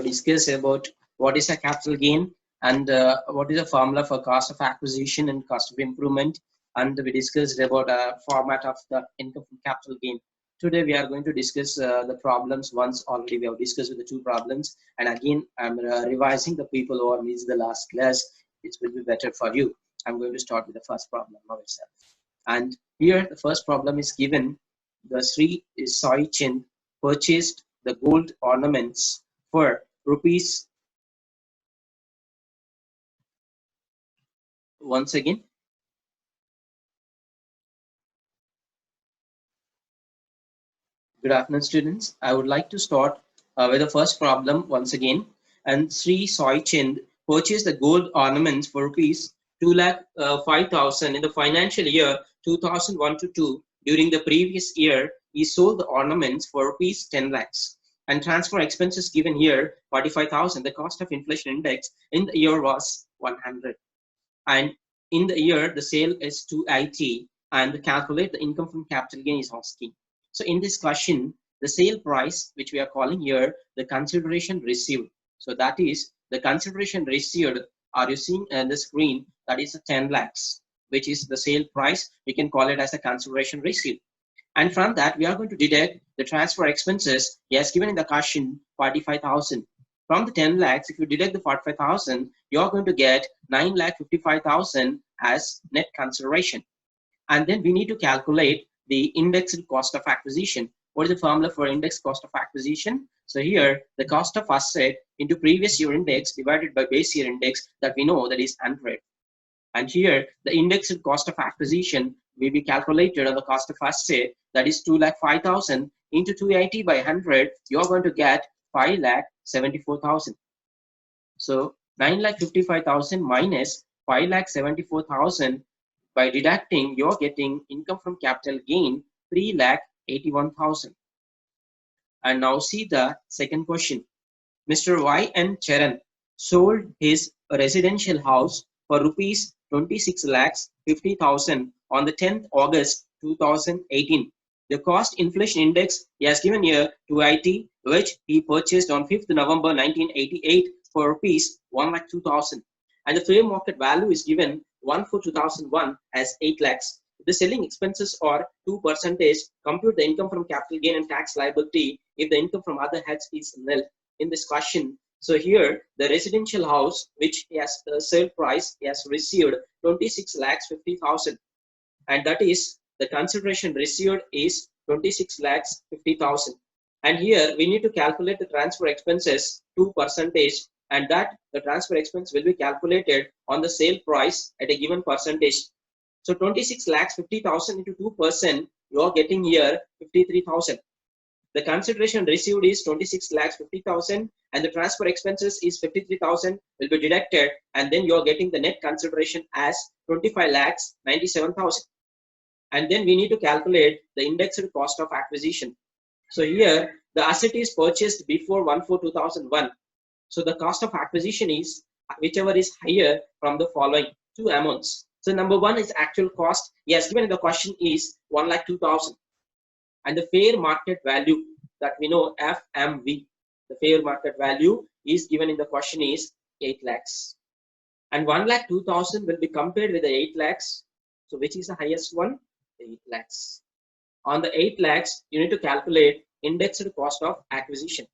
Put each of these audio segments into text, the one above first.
discuss about what is a capital gain and what is the formula for cost of acquisition and cost of improvement, and we discussed about a format of the income from capital gain. Today we are going to discuss the problems. Once already we have discussed with the two problems, and again I'm revising the people who have missed the last class. It will be better for you. I'm going to start with the first problem now itself. And here the first problem is given. The Sri Sai Chand purchased the gold ornaments for rupees, once again, good afternoon students. I would like to start with the first problem once again. And Sri Sai Chand purchased the gold ornaments for rupees 2,05,000 in the financial year 2001 to 2. During the previous year, he sold the ornaments for rupees 10 lakhs. And transfer expenses given here 45,000. The cost of inflation index in the year was 100. And in the year the sale is 280, and calculate the income from capital gain is asking. So in this question, the sale price, which we are calling here the consideration received, so that is the consideration received, are you seeing on the screen, that is 10 lakhs, which is the sale price. We can call it as a consideration received. And from that we are going to deduct the transfer expenses. Yes, given in the question 45,000. From the 10 lakhs, if you deduct the 45,000, you're going to get 9,55,000 as net consideration. And then we need to calculate the indexed cost of acquisition. What is the formula for indexed cost of acquisition? So here, the cost of asset into previous year index divided by base year index, that we know that is 100. And here, the indexed cost of acquisition will be calculated on the cost of asset, that is 2,05,000 into 280 by 100. You're going to get 5,74,000. So 9,55,000 minus 5,74,000. By deducting, you're getting income from capital gain 3,81,000. And now see the second question. Mr. Y and Charan sold his residential house for rupees 26,50,000 on the 10th August 2018. The cost inflation index he has given here 280, which he purchased on 5th November 1988 for rupees 1,02,000. And the fair market value is given 1 for 2001 as 8 lakhs. The selling expenses are 2%. Compute the income from capital gain and tax liability if the income from other heads is nil in this question. So here the residential house, which he has sale price, he has received 26,50,000, and that is the consideration received is 26,50,000. And here we need to calculate the transfer expenses 2%, and that the transfer expense will be calculated on the sale price at a given percentage. So 26,50,000 into 2%, you are getting here 53,000. The consideration received is 26,50,000 and the transfer expenses is 53,000 will be deducted, and then you are getting the net consideration as 25,97,000. And then we need to calculate the indexed cost of acquisition. So here the asset is purchased before 1/4/2001. So the cost of acquisition is whichever is higher from the following two amounts. So number one is actual cost. Yes, given in the question is 1,02,000. And the fair market value that we know FMV, the fair market value is given in the question is 8 lakhs. And 1,02,000 will be compared with the 8 lakhs. So which is the highest one? 8 lakhs. On the 8 lakhs, you need to calculate indexed cost of acquisition.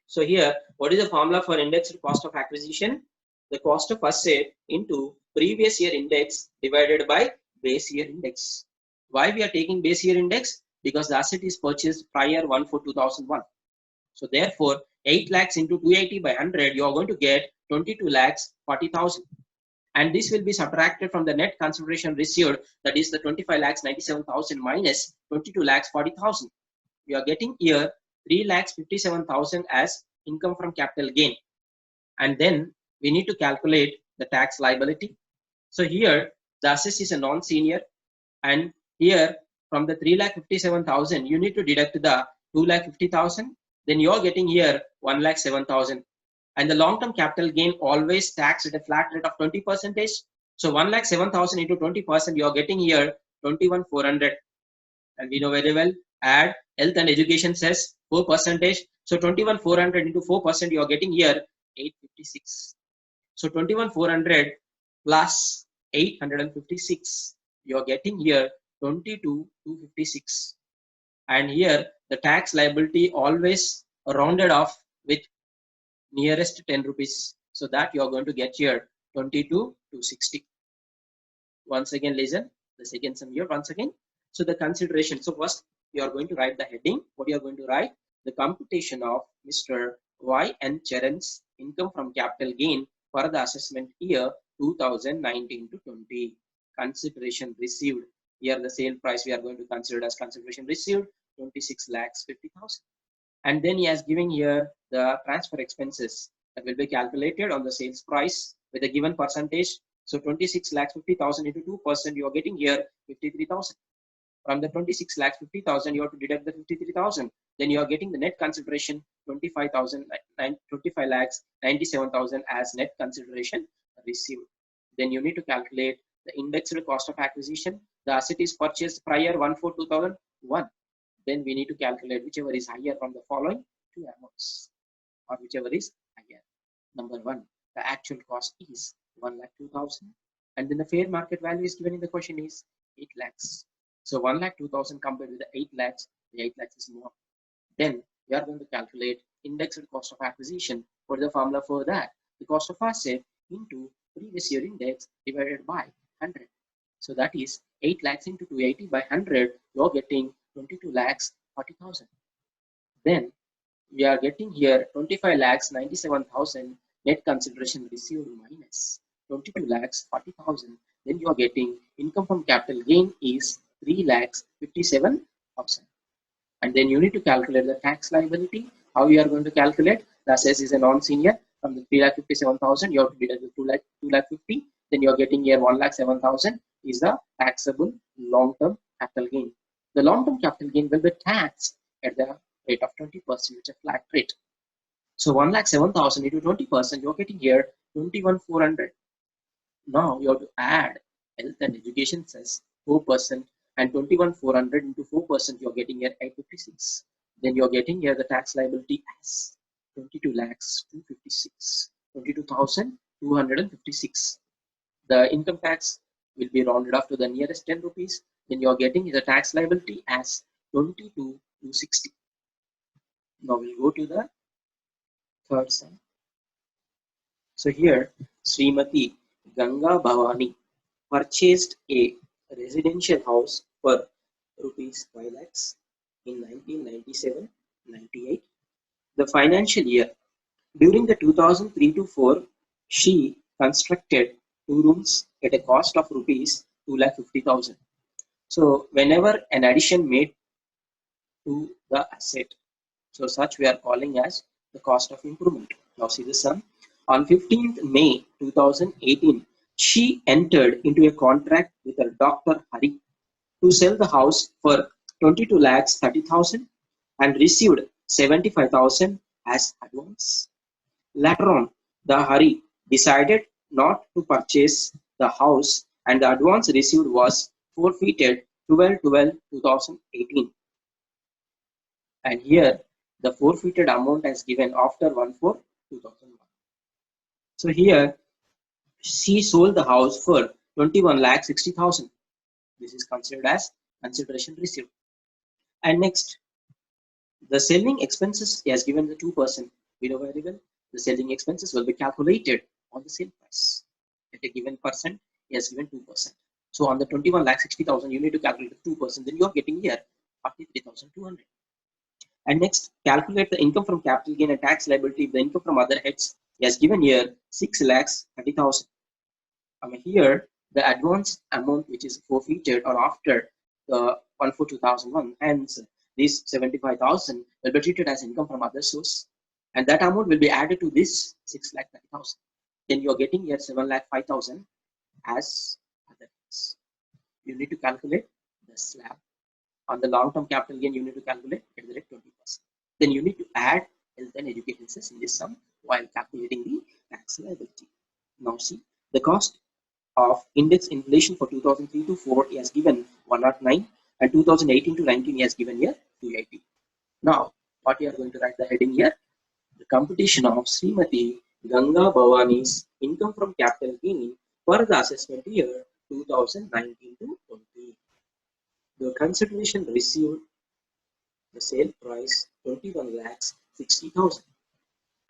So here, what is the formula for indexed cost of acquisition? The cost of asset into previous year index divided by base year index. Why we are taking base year index? Because the asset is purchased prior 1/4/2001. So therefore, 8 lakhs into 280 by 100, you are going to get 22,40,000. And this will be subtracted from the net consideration received, that is the 25,97,000 minus 22,40,000. You are getting here 3,57,000 as income from capital gain. And then we need to calculate the tax liability. So here the asset is a non-senior, and here from the 3,57,000 you need to deduct the 2,50,000. Then you are getting here 1,07,000. And the long-term capital gain always taxed at a flat rate of 20%. So 1,07,000 into 20%, you are getting here 21,400. And we know very well add health and education cess 4%. So 21,400 into 4%, you are getting here 856. So 21,400 plus 856, you are getting here 22,256. And here the tax liability always rounded off with nearest 10 rupees. So that you are going to get here 22,260. Once again, listen the second sum here once again. So the consideration. So first you are going to write the heading. What you are going to write? The computation of Mr. Y. N. Charan's income from capital gain for the assessment year 2019 to 20. Consideration received. Here the sale price we are going to consider as consideration received 26 lakhs 50,000. And then he has given here the transfer expenses that will be calculated on the sales price with a given percentage. So 26 lakhs 50,000 into 2%, you are getting here 53,000. From the 26 lakhs 50,000, you have to deduct the 53,000. Then you are getting the net consideration 25,000, 25 lakhs 97,000 as net consideration received. Then you need to calculate the indexed cost of acquisition. The asset is purchased prior 1/4/2001. Then we need to calculate whichever is higher from the following two amounts, or whichever is higher. Number one, the actual cost is 1,02,000, and then the fair market value is given in the question is 8 lakhs. So 1,02,000 compared with the 8 lakhs, the 8 lakhs is more. Then we are going to calculate indexed cost of acquisition. What is the formula for that? The cost of asset into previous year index divided by 100. So that is 8 lakhs into 280 by 100. You are getting 22 lakhs 40,000. Then we are getting here 25 lakhs 97,000 net consideration received minus 22 lakhs 40,000. Then you are getting income from capital gain is 3 lakhs 57,000. And then you need to calculate the tax liability. How you are going to calculate? The assess is a non-senior. From the 3,57,000, you have to deduct the 2,50,000. Then you are getting here 1,07,000 is the taxable long-term capital gain. The long-term capital gain will be taxed at the rate of 20%, which is a flat rate. So 1,07,000 into 20%, you are getting here 21,400. Now you have to add health and education cess 4%, and 21,400 into 4%, you are getting here 856. Then you are getting here the tax liability as 22 lakhs 256, 22,256. The income tax will be rounded off to the nearest 10 rupees. Then you are getting the tax liability as 22,260. Now we'll go to the third sum. So here Srimati Ganga Bhavani purchased a residential house for rupees 5 lakhs in 1997-98. The financial year. During the 2003 to 4, she constructed 2 rooms at a cost of rupees 2,50,000. So whenever an addition made to the asset, so such we are calling as the cost of improvement. Now see the sum. On 15th May 2018, she entered into a contract with her Dr. Hari to sell the house for 22 lakhs 30,000 and received 75,000 as advance. Later on, the Hari decided not to purchase the house and the advance received was forfeited 12/12/2018. And here the forfeited amount is given after 1/4/2001. So here she sold the house for 21 lakh 60,000. This is considered as consideration received. And next, the selling expenses is given the 2%. We know very well the selling expenses will be calculated on the sale price. At a given percent, he has given 2%. So on the 21 lakh 60,000, you need to calculate 2%. Then you are getting here 43,200. And next, calculate the income from capital gain and tax liability. The income from other heads, he has given here 6 lakhs 30,000. Here the advance amount which is forfeited or after the 1/4/2001, hence this 75,000 will be treated as income from other source, and that amount will be added to this 6 lakh 30,000. Then you are getting here 7 lakh 5,000 as other heads. You need to calculate the slab. On the long-term capital gain, you need to calculate at the rate 20%. Then you need to add health and education cess in this sum while calculating the tax liability. Now see, the cost of index inflation for 2003 to 4 he has given 109, and 2018 to 19 he has given here 280. Now, what you are going to write the heading here? The computation of Srimati Ganga Bhavani's income from capital gain for the assessment year 2019 to 20. The consideration received the sale price 21 lakhs 60,000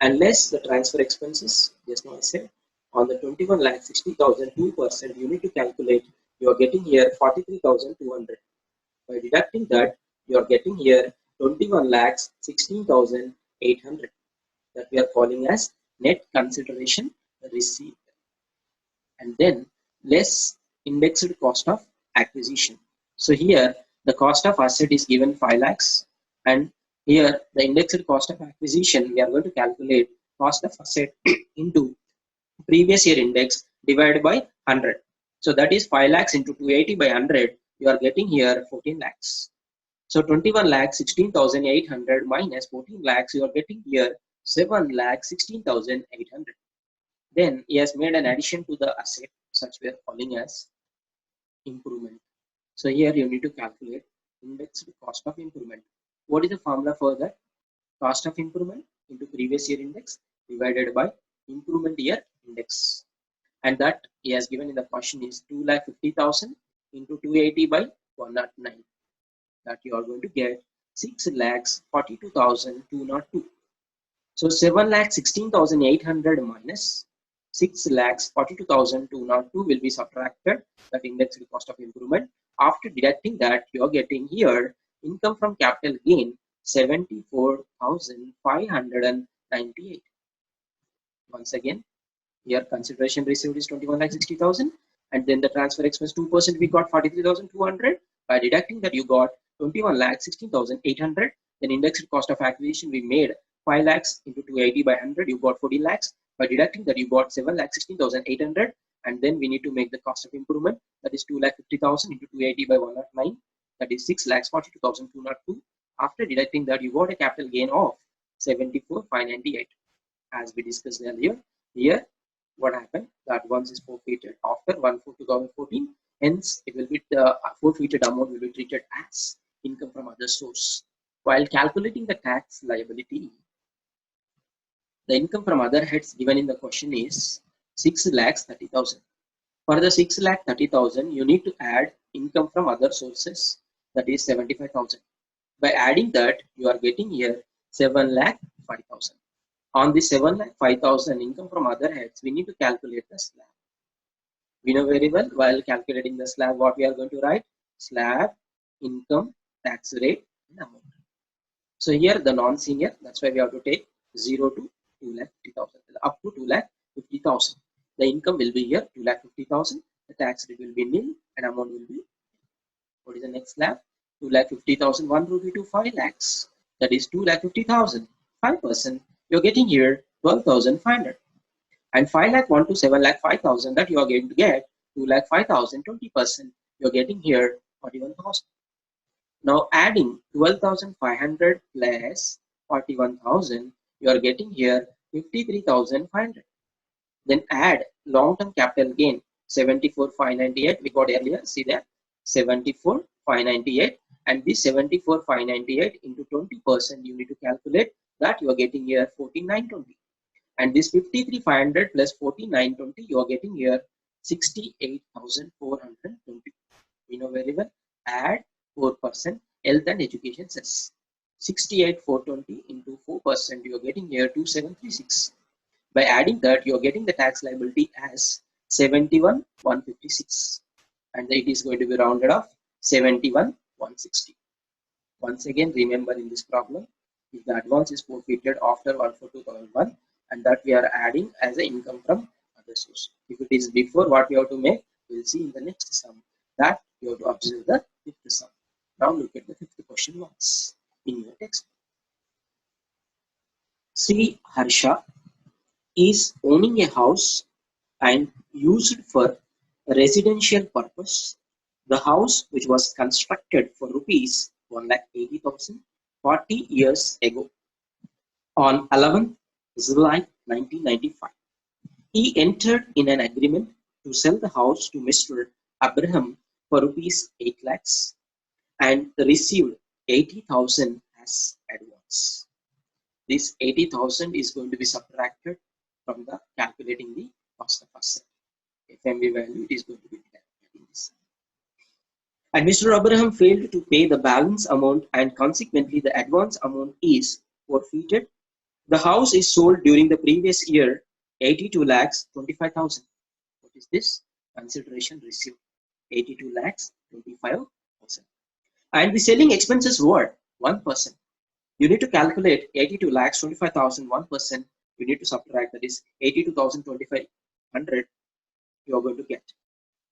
and less the transfer expenses. Just now I said on the 21 lakhs 60,000 2% you need to calculate. You are getting here 43,200. By deducting that, you are getting here 21 lakhs 16,800 that we are calling as net consideration received, and then less indexed cost of acquisition. So here the cost of asset is given 5 lakhs, and here the indexed cost of acquisition we are going to calculate cost of asset into previous year index divided by 100. So that is 5 lakhs into 280 by 100. You are getting here 14 lakhs. So 21 lakhs 16,800 minus 14 lakhs, you are getting here 7 lakhs 16,800. Then he has made an addition to the asset, such we are calling as improvement. So here you need to calculate indexed cost of improvement. What is the formula for that? Cost of improvement into previous year index divided by improvement year index. And that he has given in the question is 2,50,000 into 280 by 109. That you are going to get 6 lakhs 42,202. So 7 lakhs 16,800 minus 6 lakhs 42,202 will be subtracted, that indexed cost of improvement. After deducting that, you are getting here income from capital gain 74,598. Once again, here consideration received is 21 lakh 60,000, and then the transfer expense 2% we got 43,200. By deducting that, you got 21 lakh 16,800. Then indexed cost of acquisition we made 5 lakhs into 280 by 100, you got 14 lakhs. By deducting that, you got 7 lakh 16,800, and then we need to make the cost of improvement, that is 2 lakh 50,000 into 280 by 109, that is 6 lakhs 42,202. After deducting that, you got a capital gain of 74,598. As we discussed earlier, here what happened, that once is forfeited after 1/4/2014, hence it will be the forfeited amount will be treated as income from other source. While calculating the tax liability, the income from other heads given in the question is 6 lakhs 30,000. For the 6 lakh 30,000, you need to add income from other sources, that is 75,000. By adding that, you are getting here 7 lakh 5,000. On the 7 lakh 5,000 income from other heads, we need to calculate the slab. We know very well while calculating the slab what we are going to write: slab, income, tax rate, and amount. So here the non-senior, that's why we have to take 0 to 2,50,000, up to 2,50,000. The income will be here 2,50,000. The tax rate will be nil, and amount will be, what is the next slab? 2,50,000 1 rupee to 5 lakhs. That is 2,50,000. 5%. You're getting here 12,500. And 5 lakh 1 to 7 lakh 5,000, that you are going to get 2 lakh 5,000, 20%. You're getting here 41,000. Now adding 12,500 plus 41,000, you are getting here 53,500. Then add long-term capital gain 74,598 we got earlier. See that 74,598, and this 74,598 into 20% you need to calculate, that you are getting here 4920. And this 53,500 plus 4920 you are getting here 68,420. We know very well. Add 4% health and education cess. 68,420 into 4% you are getting here 2,736. By adding that, you are getting the tax liability as 71,156, and it is going to be rounded off 71,160. Once again, remember in this problem, if the advance is forfeited after 1/4/2001, and that we are adding as an income from other source. If it is before, what we have to make, we will see in the next sum. That you have to observe the fifth sum. Now look at the fifth question once in your text. Sri Harsha is owning a house and used for residential purpose. The house, which was constructed for rupees 1,80,000 40 years ago, on 11th July 1995, he entered in an agreement to sell the house to Mr. Abraham for rupees 8 lakhs and received 80,000 as advance. This 80,000 is going to be subtracted from the calculating the cost of asset. FMV value is going to be deducted in this. And Mr. Abraham failed to pay the balance amount and consequently the advance amount is forfeited. The house is sold during the previous year 82 lakhs 25,000. What is this? Consideration received 82 lakhs 25,000. And the selling expenses were 1%. You need to calculate 82 lakhs 25,000 1%. You need to subtract, that is 82,000 2,500 you are going to get.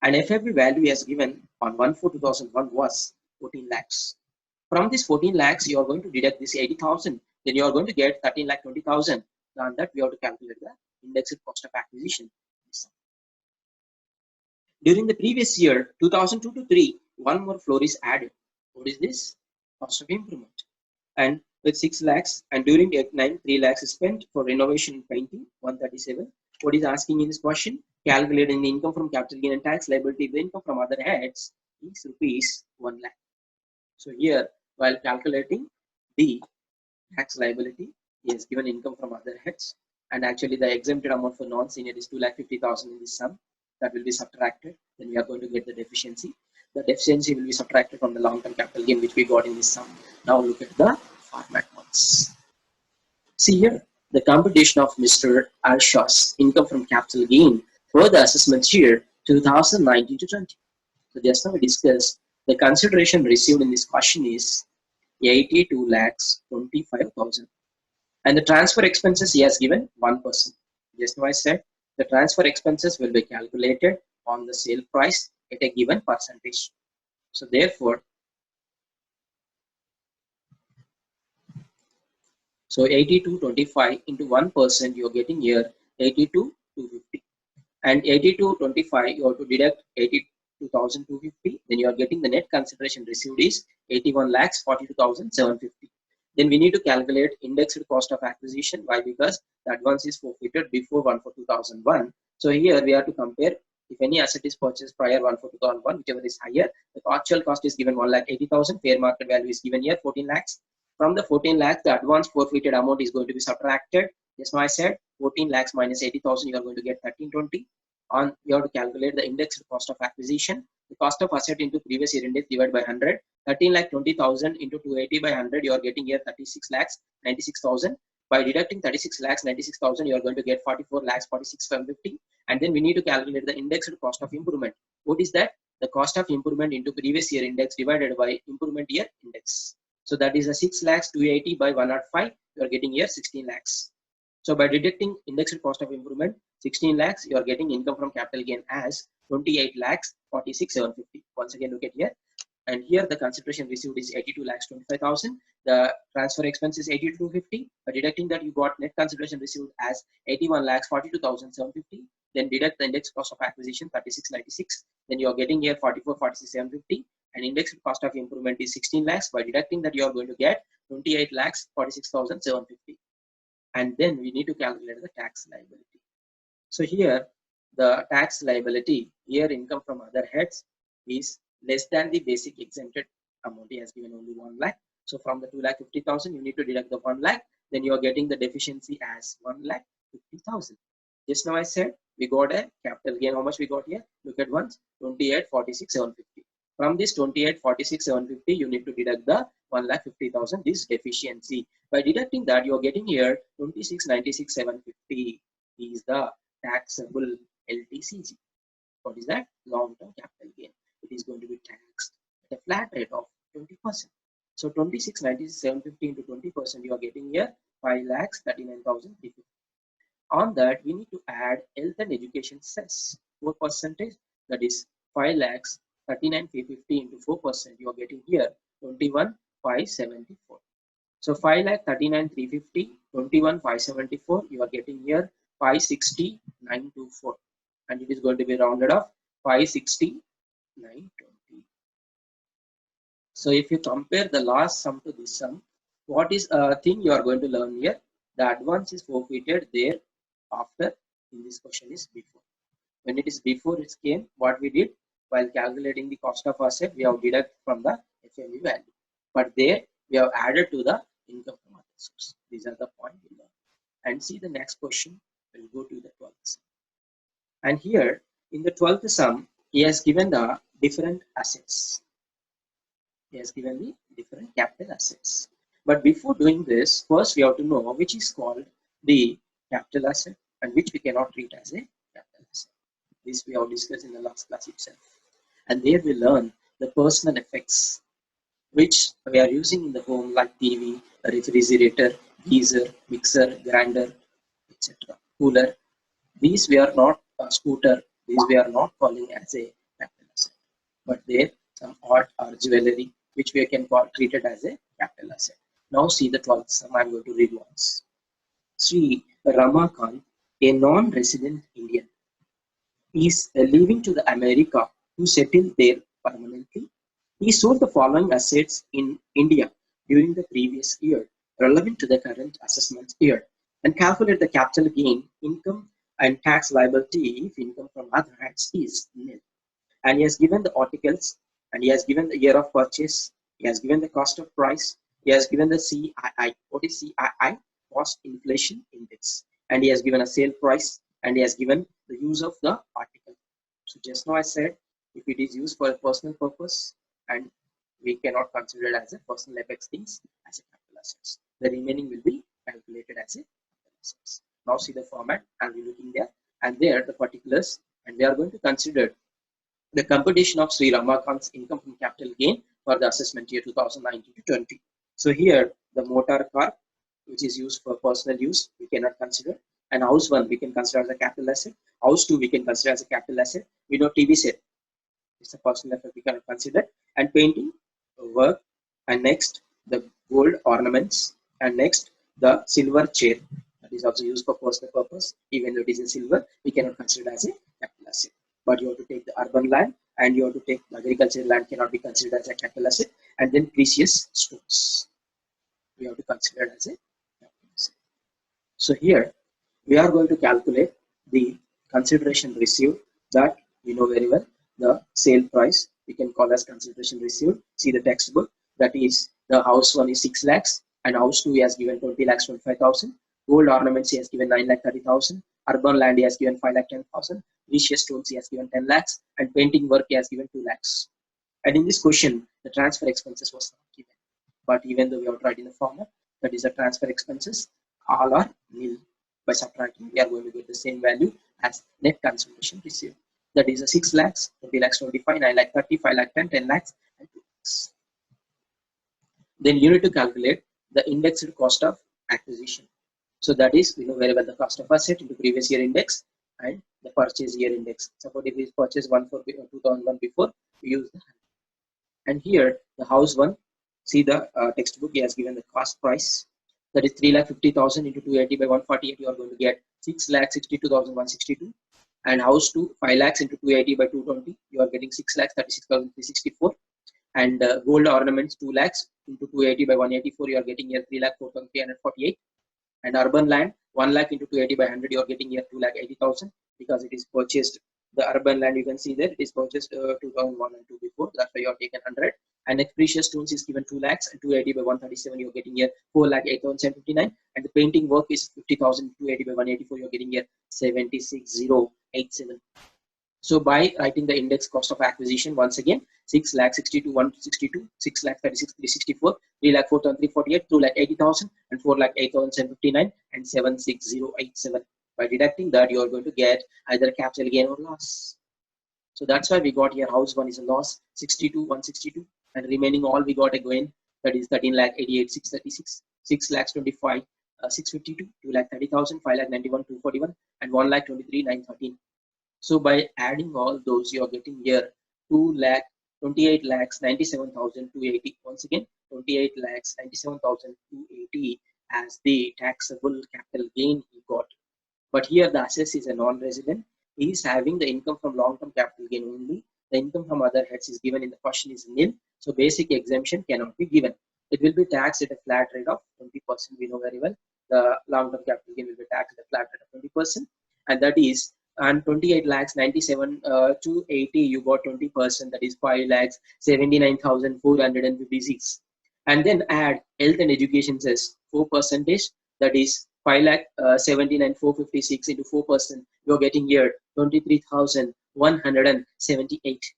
And FFB value as given on 1/4/2001 was 14 lakhs. From this 14 lakhs, you are going to deduct this 80,000. Then you are going to get 13 lakh 20,000. On that, we have to calculate the indexed cost of acquisition. During the previous year, 2002 to 3, one more floor is added. What is this? Cost of improvement. And with 6 lakhs, and during the 9, 3 lakhs is spent for renovation and painting, 137. What is asking in this question? Calculating the income from capital gain and tax liability, the income from other heads is rupees 1 lakh. So here, while calculating the tax liability, he has given income from other heads, and actually the exempted amount for non-senior is 2,50,000 in this sum. That will be subtracted. Then we are going to get the deficiency. The deficiency will be subtracted from the long-term capital gain which we got in this sum. Now look at the format ones. See here, the computation of Mr. Arshaw's income from capital gain for the assessment year 2019 to 20. So just now we discussed the consideration received in this question is 82 lakhs 25,000. And the transfer expenses he has given 1%. Just now I said the transfer expenses will be calculated on the sale price at a given percentage. So therefore, 8225 into 1%, you're getting here 82,250. And 8225, you have to deduct 82,250. Then you are getting the net consideration received is 81 lakhs 42,750. Then we need to calculate indexed cost of acquisition. Why? Because the advance is forfeited before 1/4/2001. So here we have to compare if any asset is purchased prior 1/4/2001, whichever is higher. The actual cost is given 1,80,000. Fair market value is given here 14 lakhs. From the 14 lakhs, the advance forfeited amount is going to be subtracted. Just now I said 14 lakhs minus 80,000, you are going to get 1320. On you have to calculate the indexed cost of acquisition. The cost of asset into previous year index divided by 100. 13 lakh 20,000 into 280 by 100, you are getting here 36 lakhs 96,000. By deducting 36 lakhs 96,000, you are going to get 44 lakhs 46,750. And then we need to calculate the indexed cost of improvement. What is that? The cost of improvement into previous year index divided by improvement year index. So that is a 6 lakhs 280 by 105. You are getting here 16 lakhs. So by deducting indexed cost of improvement 16 lakhs, you are getting income from capital gain as 28 lakhs 46,750. Once again, look at here. And here the consideration received is 82 lakhs 25,000. The transfer expense is 82,250. By deducting that, you got net consideration received as 81 lakhs 42,750. Then deduct the index cost of acquisition 3696. Then you are getting here 44 46,750. And index cost of improvement is 16 lakhs. By deducting that, you are going to get 28 lakhs 46,750. And then we need to calculate the tax liability. So here the tax liability, here income from other heads is less than the basic exempted amount. He has given only 1 lakh. So from the 2,50,000, you need to deduct the 1 lakh. Then you are getting the deficiency as 1,50,000. Just now I said we got a capital gain. How much we got here? Look at once, 28,46,750. From this 28,46,750, you need to deduct the 1,50,000, this deficiency. By deducting that, you are getting here 26,96,750 is the taxable LTCG. What is that? Long-term capital gain. It is going to be taxed at a flat rate of 20%. So 26,96,750 into 20%, you are getting here 5,39,350. On that, we need to add health and education cess 4%. That is 5,39,350 into 4%. You are getting here 21,574. So 5,39,350, 21,574. You are getting here 560,924, and it is going to be rounded off 560,920. So if you compare the last sum to this sum, what is a thing you are going to learn here? The advance is forfeited there after. In this question is before. When it is before it came, what we did while calculating the cost of asset, we have deduct from the FMV value. but there we have added to the income from other source. These are the point we learn. And see the next question. We'll go to the 12th sum. And here in the 12th sum, he has given the different assets. He has given the different capital assets. But before doing this, first we have to know which is called the capital asset and which we cannot treat as a capital asset. This we have discussed in the last class itself. And there we learn the personal effects which we are using in the home like TV, refrigerator, geyser, mixer, grinder, etc. Cooler. These we are not scooter. These we are not calling as a capital asset. But there some art or jewelry which we can call treated as a capital asset. Now see the 12th sum. I am going to read once. Sri Ramakant, a non-resident Indian, is leaving to the America to settle there permanently. He sold the following assets in India during the previous year, relevant to the current assessment year, and calculate the capital gain, income, and tax liability if income from other hands is nil. And he has given the articles, and he has given the year of purchase, he has given the cost of price, he has given the CII. What is CII? Cost inflation index. And he has given a sale price, and he has given the use of the article. So just now I said, if it is used for a personal purpose, and we cannot consider it as a personal effects things as a capital assets. The remaining will be calculated as a capital assets. Now see the format, and we're looking there, and there the particulars, and we are going to consider the computation of Sri Ramakant's income from capital gain for the assessment year 2019 to 20. So here the motor car, which is used for personal use, we cannot consider. And house one we can consider as a capital asset. House two we can consider as a capital asset. We know TV set, it's a personal effect we cannot consider. And painting work, and next the gold ornaments, and next the silver chair that is also used for personal purpose. Even though it is in silver, we cannot consider it as a capital asset. But you have to take the urban land, and you have to take agricultural land, cannot be considered as a capital asset. And then precious stones we have to consider as a capital asset. So here we are going to calculate the consideration received, that we know very well. The sale price we can call as consideration received. See the textbook, that is the house one is 6 lakhs, and house two he has given 20 lakhs 25,000. Gold ornaments he has given 9 lakh 30,000. Urban land he has given 5 lakh 10,000. Precious stones he has given 10 lakhs, and painting work he has given 2 lakhs. And in this question, the transfer expenses was not given. But even though we have tried in the format, that is the transfer expenses, all are nil. By subtracting, we are going to get the same value as net consideration received. That is a 6 lakhs, 20 lakhs 25, 9 lakh 30, 5 lakh 10, 10 lakhs, and 2 lakhs. Then you need to calculate the indexed cost of acquisition. So that is, we know very well the cost of asset into previous year index and the purchase year index. Suppose if we purchase 2001 before, we use the. And here the house one, see the textbook, he has given the cost price, that is 3,50,000 into 280 by 148, you are going to get 6,62,162. And house 2, 5 lakhs into 280 by 220, you are getting 6,36,364. And gold ornaments 2 lakhs into 280 by 184, you are getting here 3,04,348. And urban land 1 lakh into 280 by 100, you are getting here 2,80,000, because it is purchased. The urban land you can see there, it is purchased 2001 and 2 before, that's why you are taken 100. And the precious stones is given 2 lakhs, and 280 by 137 you are getting here 4,08,759. And the painting work is 50,000, 280 by 184 you are getting here 76,087. So by writing the index cost of acquisition once again, 6,62,162, 6,36,364, 3,04,348, 2,80,000, and 4,08,759, and 76,087. By deducting that, you are going to get either capital gain or loss. So that's why we got here house one is a loss 62,162, and remaining all we got a gain, that is 13,88,636, 6,25,652, 2,30,000, 5,91,241, and 1,23,913. So by adding all those, you are getting here 28,97,280. Once again, 28,97,280 as the taxable capital gain he got. But here the assess is a non-resident. He is having the income from long-term capital gain only. The income from other heads is given in the question is nil. So basic exemption cannot be given. It will be taxed at a flat rate of 20%. We know very well the long-term capital gain will be taxed at a flat rate of 20%, and that is, and 28 lakhs 97 280 you got 20%, that is 5 lakhs 79,456. and then add health and education cess 4%, that is 5 lakh 79 456 into 4%, you're getting here 23,178.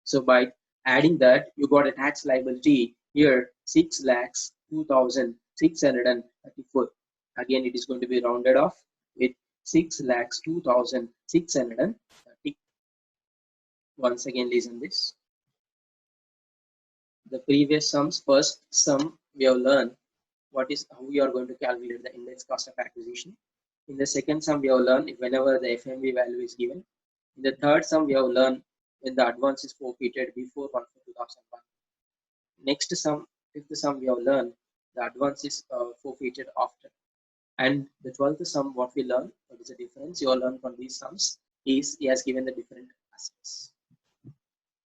So by adding that, you got a tax liability here 6 lakhs 2,634. Again, it is going to be rounded off with 6 lakhs 2,630. Once again, listen this. The previous sums, first sum we have learned what is how we are going to calculate the index cost of acquisition. In the second sum, we have learned whenever the FMV value is given. In the third sum, we have learned when the advance is forfeited before 1/4/2001. Next sum, fifth sum, we have learned the advance is forfeited after. And the 12th sum, what we learn, what is the difference you all learn from these sums, is he has given the different assets.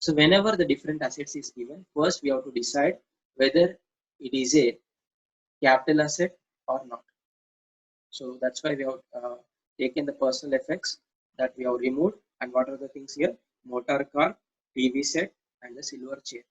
So whenever the different assets is given, first we have to decide whether it is a capital asset or not. So that's why we have taken the personal effects that we have removed. And what are the things here? Motor car, TV set, and the silver chair.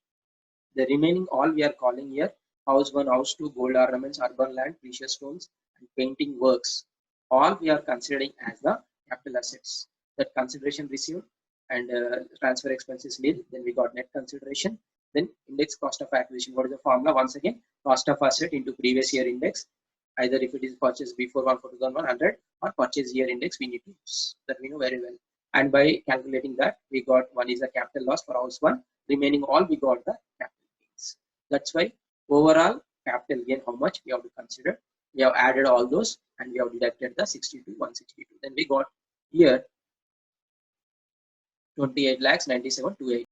The remaining all we are calling here house 1, house 2, gold ornaments, urban land, precious stones, and painting works. All we are considering as the capital assets. That consideration received and transfer expenses nil. Then we got net consideration. Then index cost of acquisition. What is the formula? Once again, cost of asset into previous year index. Either if it is purchased before 1/4/2001 or purchase year index, we need to use that we know very well. And by calculating that, we got one is the capital loss for house 1. Remaining all we got the capital gains. That's why overall capital gain, how much we have to consider. We have added all those and we have deducted the 62, 162. Then we got here 28 lakhs 97 280.